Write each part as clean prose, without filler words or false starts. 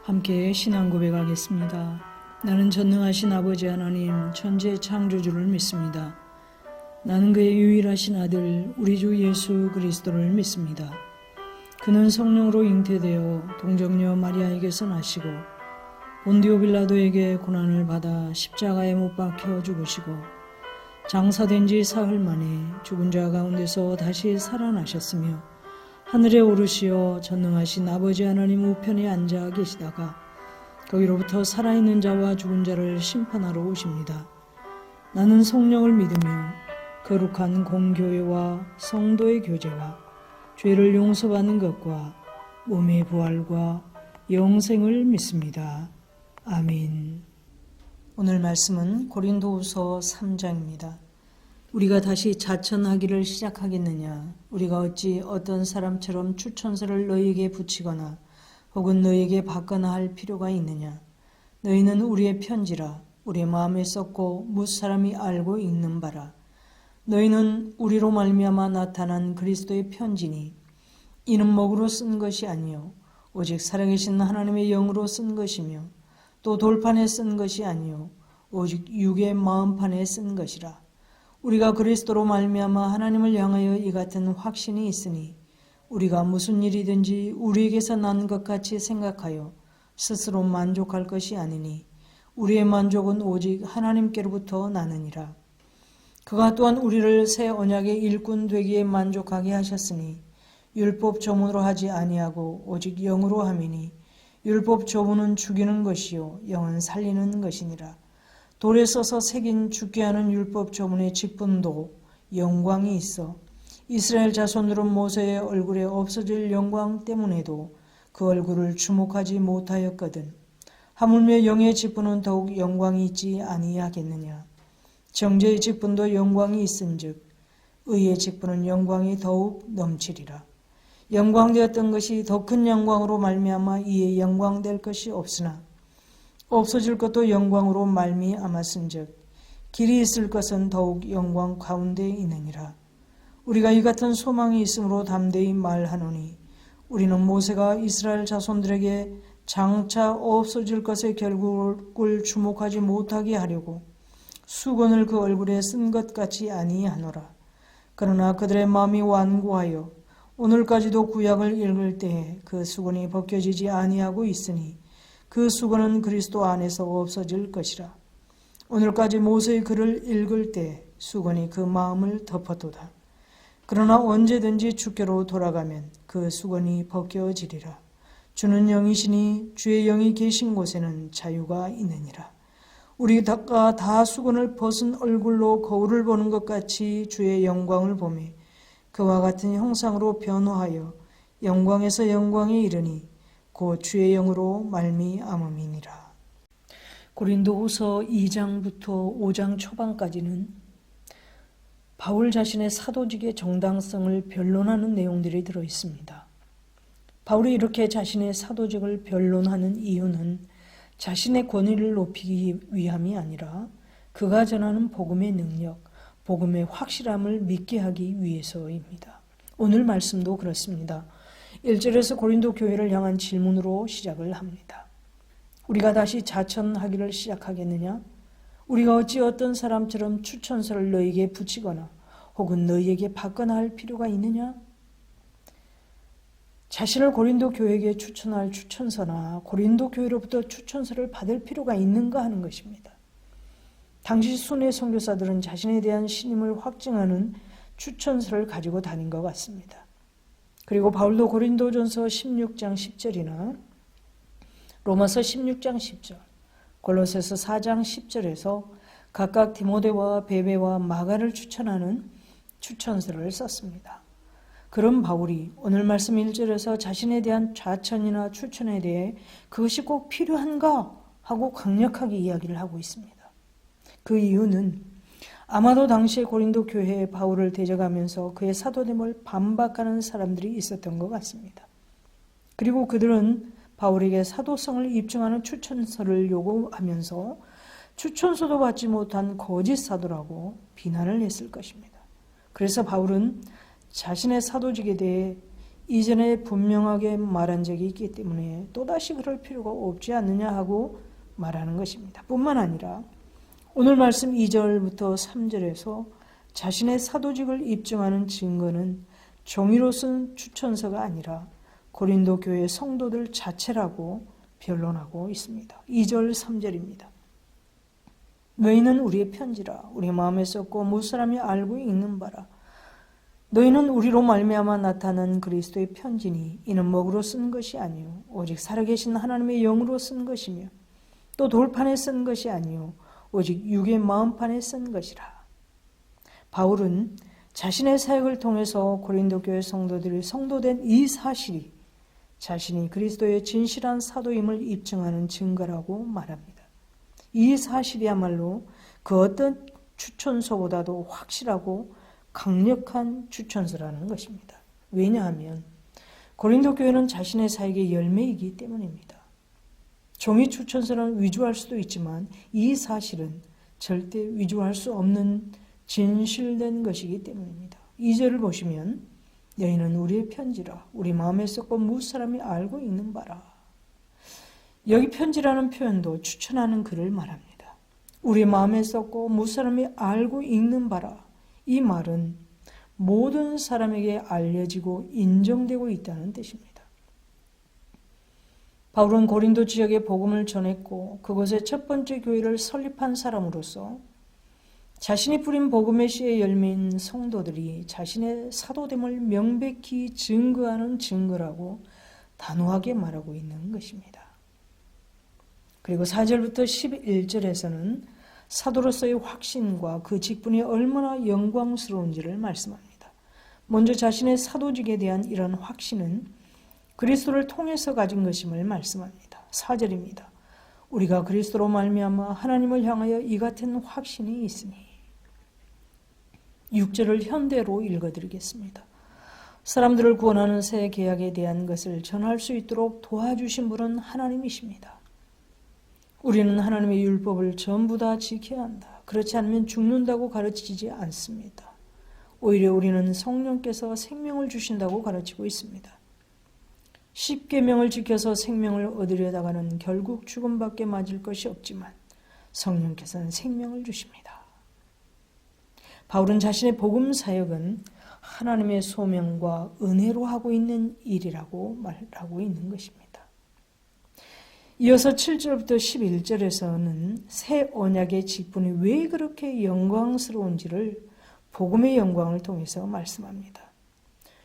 함께 신앙 고백하겠습니다. 나는 전능하신 아버지 하나님 천지의 창조주를 믿습니다. 나는 그의 유일하신 아들 우리 주 예수 그리스도를 믿습니다. 그는 성령으로 잉태되어 동정녀 마리아에게서 나시고 본디오 빌라도에게 고난을 받아 십자가에 못 박혀 죽으시고 장사된 지 사흘 만에 죽은 자 가운데서 다시 살아나셨으며 하늘에 오르시어 전능하신 아버지 하나님 우편에 앉아 계시다가 거기로부터 살아있는 자와 죽은 자를 심판하러 오십니다. 나는 성령을 믿으며 거룩한 공교회와 성도의 교제와 죄를 용서받는 것과 몸의 부활과 영생을 믿습니다. 아멘. 오늘 말씀은 고린도후서 3장입니다. 우리가 다시 자천하기를 시작하겠느냐? 우리가 어찌 어떤 사람처럼 추천서를 너희에게 붙이거나 혹은 너희에게 받거나 할 필요가 있느냐? 너희는 우리의 편지라 우리의 마음에 썼고 무사람이 알고 읽는 바라. 너희는 우리로 말미암아 나타난 그리스도의 편지니 이는 먹으로 쓴 것이 아니요 오직 살아계신 하나님의 영으로 쓴 것이며 또 돌판에 쓴 것이 아니요 오직 육의 마음판에 쓴 것이라. 우리가 그리스도로 말미암아 하나님을 향하여 이 같은 확신이 있으니 우리가 무슨 일이든지 우리에게서 난 것 같이 생각하여 스스로 만족할 것이 아니니 우리의 만족은 오직 하나님께로부터 나느니라. 그가 또한 우리를 새 언약의 일꾼 되기에 만족하게 하셨으니 율법 조문으로 하지 아니하고 오직 영으로 함이니 율법 조문은 죽이는 것이요 영은 살리는 것이니라. 돌에 써서 새긴 죽게 하는 율법 조문의 직분도 영광이 있어 이스라엘 자손들은 모세의 얼굴에 없어질 영광 때문에도 그 얼굴을 주목하지 못하였거든. 하물며 영의 직분은 더욱 영광이 있지 아니하겠느냐. 정죄의 직분도 영광이 있은즉 의의 직분은 영광이 더욱 넘치리라. 영광되었던 것이 더 큰 영광으로 말미암아 이에 영광될 것이 없으나 없어질 것도 영광으로 말미암았은즉 길이 있을 것은 더욱 영광 가운데 있느니라. 우리가 이 같은 소망이 있으므로 담대히 말하노니 우리는 모세가 이스라엘 자손들에게 장차 없어질 것의 결국을 주목하지 못하게 하려고 수건을 그 얼굴에 쓴 것 같이 아니하노라. 그러나 그들의 마음이 완고하여 오늘까지도 구약을 읽을 때에 그 수건이 벗겨지지 아니하고 있으니 그 수건은 그리스도 안에서 없어질 것이라. 오늘까지 모세의 글을 읽을 때 수건이 그 마음을 덮었도다. 그러나 언제든지 주께로 돌아가면 그 수건이 벗겨지리라. 주는 영이시니 주의 영이 계신 곳에는 자유가 있느니라. 우리가 다 수건을 벗은 얼굴로 거울을 보는 것 같이 주의 영광을 보며 그와 같은 형상으로 변화하여 영광에서 영광에 이르니 곧 주의 영으로 말미암음이니라. 고린도후서 2장부터 5장 초반까지는 바울 자신의 사도직의 정당성을 변론하는 내용들이 들어 있습니다. 바울이 이렇게 자신의 사도직을 변론하는 이유는 자신의 권위를 높이기 위함이 아니라 그가 전하는 복음의 능력, 복음의 확실함을 믿게 하기 위해서입니다. 오늘 말씀도 그렇습니다. 1절에서 고린도 교회를 향한 질문으로 시작을 합니다. 우리가 다시 자천하기를 시작하겠느냐? 우리가 어찌 어떤 사람처럼 추천서를 너희에게 붙이거나 혹은 너희에게 받거나 할 필요가 있느냐? 자신을 고린도 교회에게 추천할 추천서나 고린도 교회로부터 추천서를 받을 필요가 있는가 하는 것입니다. 당시 순회 선교사들은 자신에 대한 신임을 확증하는 추천서를 가지고 다닌 것 같습니다. 그리고 바울도 고린도전서 16장 10절이나 로마서 16장 10절, 골로새서 4장 10절에서 각각 디모데와 베베와 마가를 추천하는 추천서를 썼습니다. 그런 바울이 오늘 말씀 1절에서 자신에 대한 좌천이나 추천에 대해 그것이 꼭 필요한가 하고 강력하게 이야기를 하고 있습니다. 그 이유는 아마도 당시에 고린도 교회에 바울을 대적하면서 그의 사도됨을 반박하는 사람들이 있었던 것 같습니다. 그리고 그들은 바울에게 사도성을 입증하는 추천서를 요구하면서 추천서도 받지 못한 거짓 사도라고 비난을 했을 것입니다. 그래서 바울은 자신의 사도직에 대해 이전에 분명하게 말한 적이 있기 때문에 또다시 그럴 필요가 없지 않느냐 하고 말하는 것입니다. 뿐만 아니라 오늘 말씀 2절부터 3절에서 자신의 사도직을 입증하는 증거는 종이로 쓴 추천서가 아니라 고린도 교회 성도들 자체라고 변론하고 있습니다. 2절 3절입니다. 너희는 우리의 편지라 우리 마음에 썼고 무사람이 알고 읽는 바라. 너희는 우리로 말미암아 나타난 그리스도의 편지니 이는 먹으로 쓴 것이 아니요 오직 살아계신 하나님의 영으로 쓴 것이며 또 돌판에 쓴 것이 아니요 오직 육의 마음판에 쓴 것이라. 바울은 자신의 사역을 통해서 고린도 교회 성도들이 성도된 이 사실이 자신이 그리스도의 진실한 사도임을 입증하는 증거라고 말합니다. 이 사실이야말로 그 어떤 추천서보다도 확실하고 강력한 추천서라는 것입니다. 왜냐하면 고린도 교회는 자신의 사역의 열매이기 때문입니다. 종이 추천서는 위조할 수도 있지만 이 사실은 절대 위조할 수 없는 진실된 것이기 때문입니다. 2절을 보시면 너희는 우리의 편지라 우리 마음에 썼고 무사람이 알고 읽는 바라. 여기 편지라는 표현도 추천하는 글을 말합니다. 우리 마음에 썼고 무사람이 알고 읽는 바라. 이 말은 모든 사람에게 알려지고 인정되고 있다는 뜻입니다. 바울은 고린도 지역에 복음을 전했고 그곳에 첫 번째 교회를 설립한 사람으로서 자신이 뿌린 복음의 씨의 열매인 성도들이 자신의 사도됨을 명백히 증거하는 증거라고 단호하게 말하고 있는 것입니다. 그리고 4절부터 11절에서는 사도로서의 확신과 그 직분이 얼마나 영광스러운지를 말씀합니다. 먼저 자신의 사도직에 대한 이런 확신은 그리스도를 통해서 가진 것임을 말씀합니다. 4절입니다. 우리가 그리스도로 말미암아 하나님을 향하여 이 같은 확신이 있으니. 6절을 현대로 읽어드리겠습니다. 사람들을 구원하는 새 계약에 대한 것을 전할 수 있도록 도와주신 분은 하나님이십니다. 우리는 하나님의 율법을 전부 다 지켜야 한다. 그렇지 않으면 죽는다고 가르치지 않습니다. 오히려 우리는 성령께서 생명을 주신다고 가르치고 있습니다. 10계명을 지켜서 생명을 얻으려다가는 결국 죽음밖에 맞을 것이 없지만 성령께서는 생명을 주십니다. 바울은 자신의 복음 사역은 하나님의 소명과 은혜로 하고 있는 일이라고 말하고 있는 것입니다. 이어서 7절부터 11절에서는 새 언약의 직분이 왜 그렇게 영광스러운지를 복음의 영광을 통해서 말씀합니다.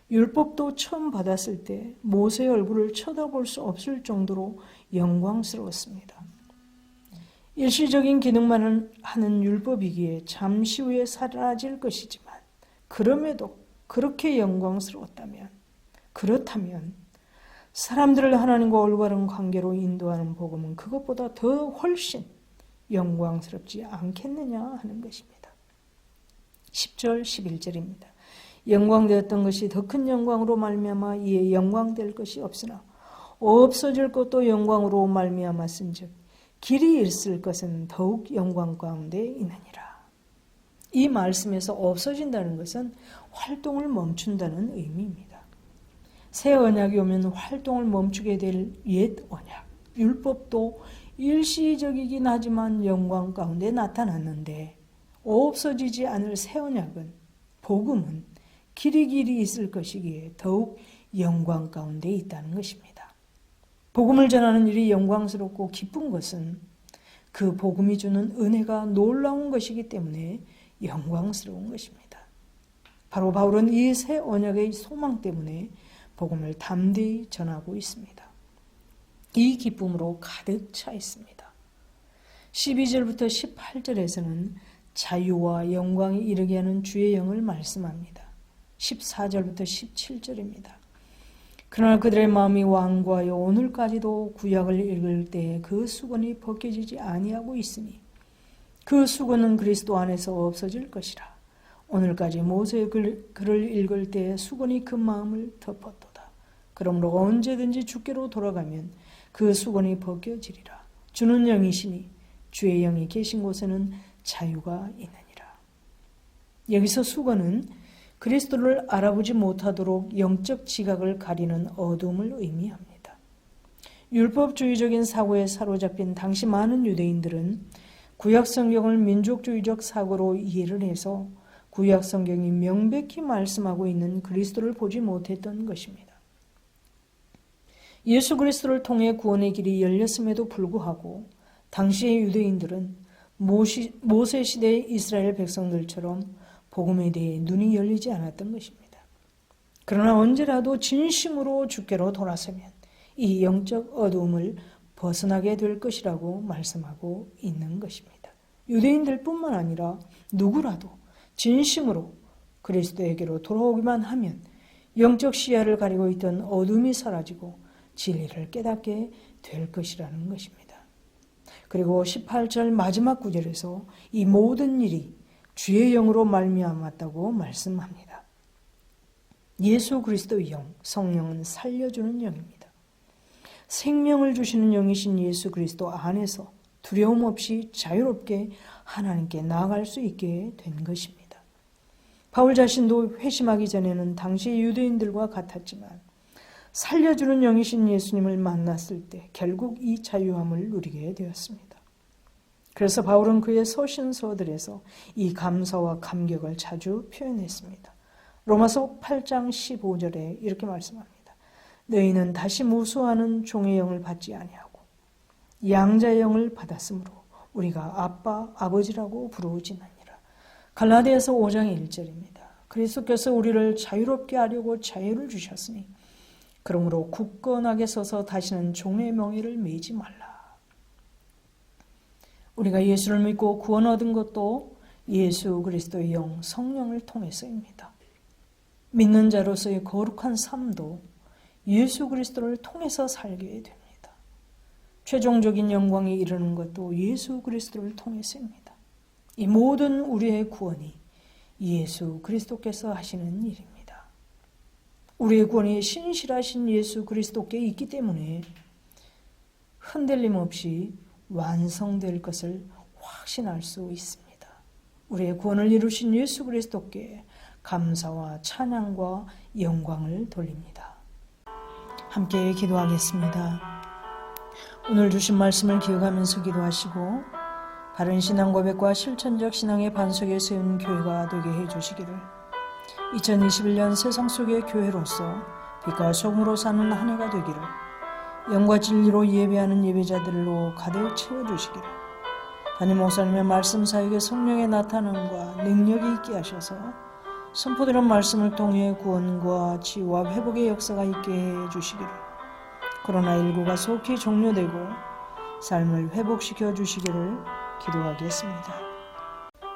율법도 처음 받았을 때 모세의 얼굴을 쳐다볼 수 없을 정도로 영광스러웠습니다. 일시적인 기능만 하는 율법이기에 잠시 후에 사라질 것이지만 그럼에도 그렇게 영광스러웠다면 그렇다면 사람들을 하나님과 올바른 관계로 인도하는 복음은 그것보다 더 훨씬 영광스럽지 않겠느냐 하는 것입니다. 10절 11절입니다. 영광되었던 것이 더 큰 영광으로 말미암아 이에 영광될 것이 없으나 없어질 것도 영광으로 말미암았은즉 길이 있을 것은 더욱 영광 가운데 있느니라. 이 말씀에서 없어진다는 것은 활동을 멈춘다는 의미입니다. 새 언약이 오면 활동을 멈추게 될 옛 언약, 율법도 일시적이긴 하지만 영광 가운데 나타났는데 없어지지 않을 새 언약은, 복음은 길이 있을 것이기에 더욱 영광 가운데 있다는 것입니다. 복음을 전하는 일이 영광스럽고 기쁜 것은 그 복음이 주는 은혜가 놀라운 것이기 때문에 영광스러운 것입니다. 바로 바울은 이 새 언약의 소망 때문에 복음을 담대히 전하고 있습니다. 이 기쁨으로 가득 차 있습니다. 12절부터 18절에서는 자유와 영광에 이르게 하는 주의 영을 말씀합니다. 14절부터 17절입니다. 그러나 그들의 마음이 완고하여 오늘까지도 구약을 읽을 때에 그 수건이 벗겨지지 아니하고 있으니 그 수건은 그리스도 안에서 없어질 것이라. 오늘까지 모세의 글을 읽을 때에 수건이 그 마음을 덮었도다. 그러므로 언제든지 주께로 돌아가면 그 수건이 벗겨지리라. 주는 영이시니 주의 영이 계신 곳에는 자유가 있느니라. 여기서 수건은 그리스도를 알아보지 못하도록 영적 지각을 가리는 어둠을 의미합니다. 율법주의적인 사고에 사로잡힌 당시 많은 유대인들은 구약 성경을 민족주의적 사고로 이해를 해서 구약 성경이 명백히 말씀하고 있는 그리스도를 보지 못했던 것입니다. 예수 그리스도를 통해 구원의 길이 열렸음에도 불구하고 당시의 유대인들은 모세 시대의 이스라엘 백성들처럼 복음에 대해 눈이 열리지 않았던 것입니다. 그러나 언제라도 진심으로 주께로 돌아서면 이 영적 어두움을 벗어나게 될 것이라고 말씀하고 있는 것입니다. 유대인들뿐만 아니라 누구라도 진심으로 그리스도에게로 돌아오기만 하면 영적 시야를 가리고 있던 어둠이 사라지고 진리를 깨닫게 될 것이라는 것입니다. 그리고 18절 마지막 구절에서 이 모든 일이 주의 영으로 말미암았다고 말씀합니다. 예수 그리스도의 영, 성령은 살려주는 영입니다. 생명을 주시는 영이신 예수 그리스도 안에서 두려움 없이 자유롭게 하나님께 나아갈 수 있게 된 것입니다. 바울 자신도 회심하기 전에는 당시 유대인들과 같았지만 살려주는 영이신 예수님을 만났을 때 결국 이 자유함을 누리게 되었습니다. 그래서 바울은 그의 서신서들에서 이 감사와 감격을 자주 표현했습니다. 로마서 8장 15절에 이렇게 말씀합니다. 너희는 다시 무수하는 종의 영을 받지 아니하고 양자의 영을 받았으므로 우리가 아빠, 아버지라고 부르지나니라. 갈라디아서 5장 1절입니다. 그리스도께서 우리를 자유롭게 하려고 자유를 주셨으니 그러므로 굳건하게 서서 다시는 종의 명예를 매이지 말라. 우리가 예수를 믿고 구원 얻은 것도 예수 그리스도의 영, 성령을 통해서입니다. 믿는 자로서의 거룩한 삶도 예수 그리스도를 통해서 살게 됩니다. 최종적인 영광에 이르는 것도 예수 그리스도를 통해서입니다. 이 모든 우리의 구원이 예수 그리스도께서 하시는 일입니다. 우리의 구원이 신실하신 예수 그리스도께 있기 때문에 흔들림 없이 완성될 것을 확신할 수 있습니다. 우리의 구원을 이루신 예수 그리스도께 감사와 찬양과 영광을 돌립니다. 함께 기도하겠습니다. 오늘 주신 말씀을 기억하면서 기도하시고 바른 신앙 고백과 실천적 신앙의 반석에 세운 교회가 되게 해주시기를 2021년 세상 속의 교회로서 빛과 소금으로 사는 한 해가 되기를 영과 진리로 예배하는 예배자들로 가득 채워주시기를 담임 목사님의 말씀 사역에 성령의 나타남과 능력이 있게 하셔서 선포되는 말씀을 통해 구원과 치유와 회복의 역사가 있게 해주시기를 코로나19가 속히 종료되고 삶을 회복시켜 주시기를 기도하겠습니다.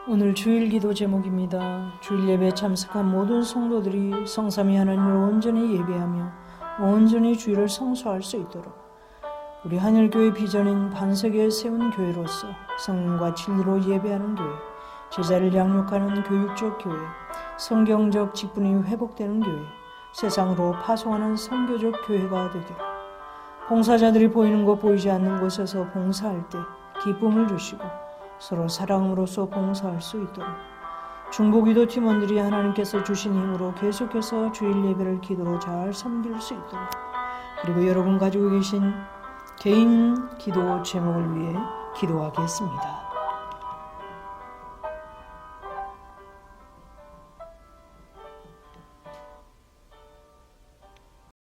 오늘 주일 기도 제목입니다. 주일 예배에 참석한 모든 성도들이 성삼위 하나님을 온전히 예배하며 온전히 주일을 성수할 수 있도록 우리 한일교회 비전인 반석에 세운 교회로서 성령과 진리로 예배하는 교회, 제자를 양육하는 교육적 교회, 성경적 직분이 회복되는 교회, 세상으로 파송하는 선교적 교회가 되기를 봉사자들이 보이는 곳 보이지 않는 곳에서 봉사할 때 기쁨을 주시고 서로 사랑으로서 봉사할 수 있도록 중보기도 팀원들이 하나님께서 주신 힘으로 계속해서 주일 예배를 기도로 잘 섬길 수 있도록 그리고 여러분 가지고 계신 개인 기도 제목을 위해 기도하겠습니다.